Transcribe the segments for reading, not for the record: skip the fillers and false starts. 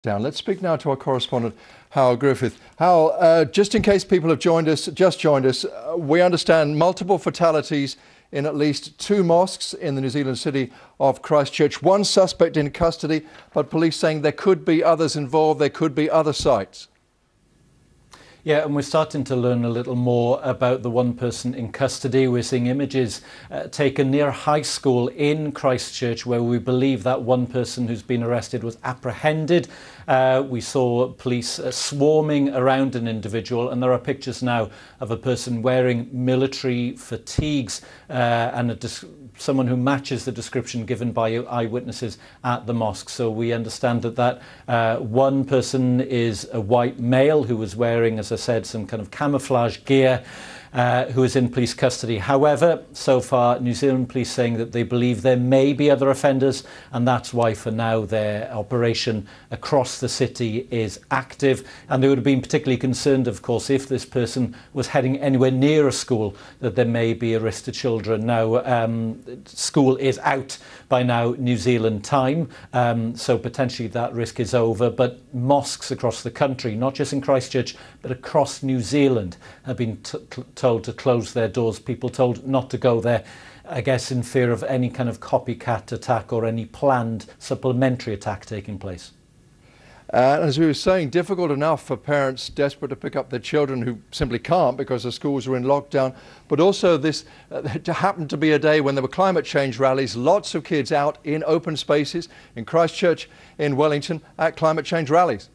Down. Let's speak now to our correspondent, Hal Griffith. Hal, just in case people have just joined us, we understand multiple fatalities in at least two mosques in the New Zealand city of Christchurch. One suspect in custody, but police saying there could be others involved, there could be other sites. Yeah, and we're starting to learn a little more about the one person in custody. We're seeing images taken near high school in Christchurch where we believe that one person who's been arrested was apprehended. We saw police swarming around an individual, and there are pictures now of a person wearing military fatigues and someone who matches the description given by eyewitnesses at the mosque. So we understand that one person is a white male who was wearing, as I said, some kind of camouflage gear, who is in police custody. However, so far, New Zealand police saying that they believe there may be other offenders, and that's why for now their operation across the city is active. And they would have been particularly concerned, of course, if this person was heading anywhere near a school, that there may be a risk to children. Now, school is out by now New Zealand time, so potentially that risk is over. But mosques across the country, not just in Christchurch, but across New Zealand, have been told to close their doors, people told not to go there, I guess in fear of any kind of copycat attack or any planned supplementary attack taking place. As we were saying, difficult enough for parents desperate to pick up their children who simply can't because the schools are in lockdown, but also this happened to be a day when there were climate change rallies, lots of kids out in open spaces in Christchurch, in Wellington, at climate change rallies.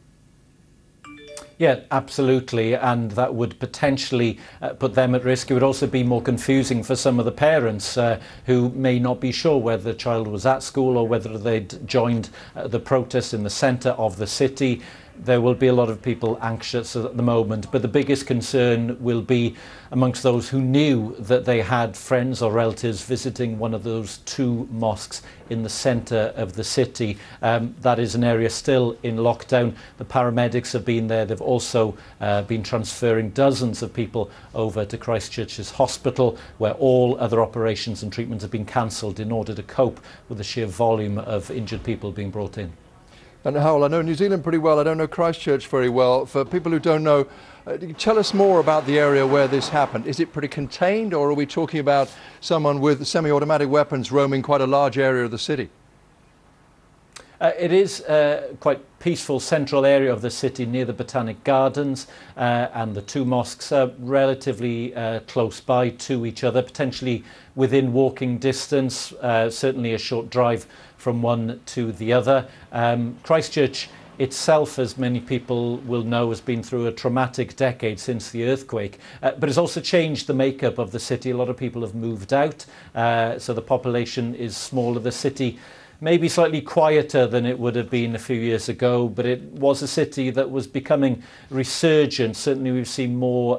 Yeah, absolutely, and that would potentially put them at risk. It would also be more confusing for some of the parents who may not be sure whether the child was at school or whether they'd joined the protest in the centre of the city. There will be a lot of people anxious at the moment, but the biggest concern will be amongst those who knew that they had friends or relatives visiting one of those two mosques in the centre of the city. That is an area still in lockdown. The paramedics have been there. They've also been transferring dozens of people over to Christchurch's hospital, where all other operations and treatments have been cancelled in order to cope with the sheer volume of injured people being brought in. And Howell, I know New Zealand pretty well. I don't know Christchurch very well. For people who don't know, tell us more about the area where this happened. Is it pretty contained, or are we talking about someone with semi-automatic weapons roaming quite a large area of the city? It is quite peaceful central area of the city near the Botanic Gardens, and the two mosques are relatively close by to each other, potentially within walking distance, certainly a short drive from one to the other. Christchurch itself, as many people will know, has been through a traumatic decade since the earthquake, but it's also changed the makeup of the city. A lot of people have moved out, so the population is smaller. The city maybe slightly quieter than it would have been a few years ago, but it was a city that was becoming resurgent. Certainly we've seen more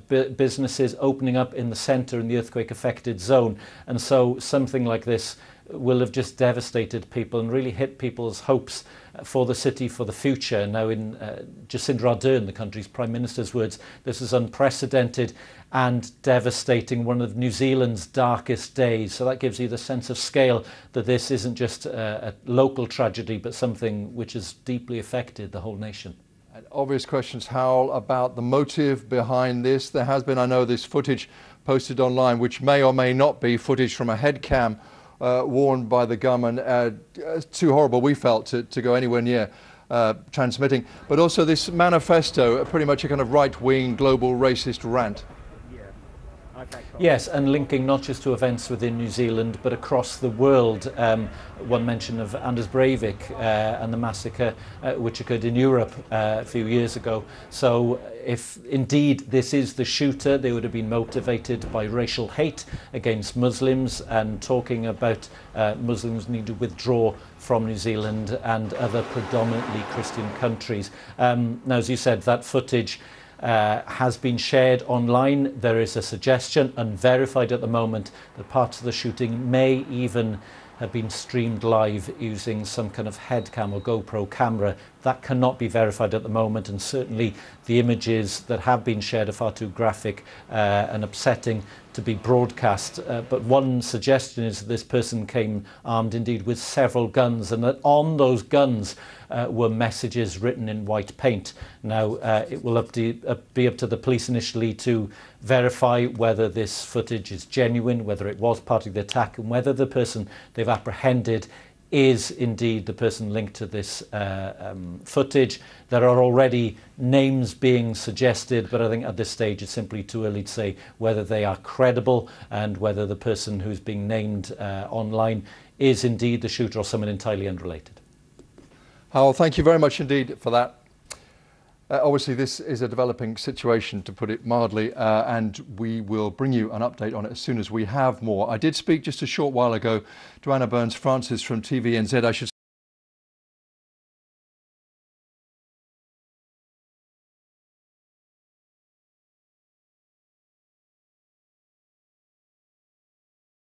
businesses opening up in the centre in the earthquake affected zone, and so something like this will have just devastated people and really hit people's hopes for the city for the future. Now, in Jacinda Ardern, the country's Prime Minister's words, this is unprecedented and devastating, one of New Zealand's darkest days. So that gives you the sense of scale that this isn't just a local tragedy, but something which has deeply affected the whole nation. And obvious questions, Howell, about the motive behind this. There has been, I know, this footage posted online, which may or may not be footage from a head cam warned by the government. Too horrible, we felt, to go anywhere near transmitting. But also this manifesto, pretty much a kind of right-wing global racist rant. Yes, and linking not just to events within New Zealand, but across the world. One mention of Anders Breivik and the massacre which occurred in Europe a few years ago. So if indeed this is the shooter, they would have been motivated by racial hate against Muslims and talking about Muslims need to withdraw from New Zealand and other predominantly Christian countries. Now, as you said, that footage has been shared online. There is a suggestion, unverified at the moment, that parts of the shooting may even have been streamed live using some kind of head cam or GoPro camera. That cannot be verified at the moment, and certainly the images that have been shared are far too graphic and upsetting to be broadcast. But one suggestion is that this person came armed indeed with several guns, and that on those guns were messages written in white paint. Now, it will be up to the police initially to verify whether this footage is genuine, whether it was part of the attack, and whether the person they've apprehended is indeed the person linked to this footage. There are already names being suggested, but I think at this stage it's simply too early to say whether they are credible and whether the person who's being named online is indeed the shooter or someone entirely unrelated. Howell, thank you very much indeed for that. Obviously, this is a developing situation, to put it mildly, and we will bring you an update on it as soon as we have more. I did speak just a short while ago to Anna Burns-Francis from TVNZ. I should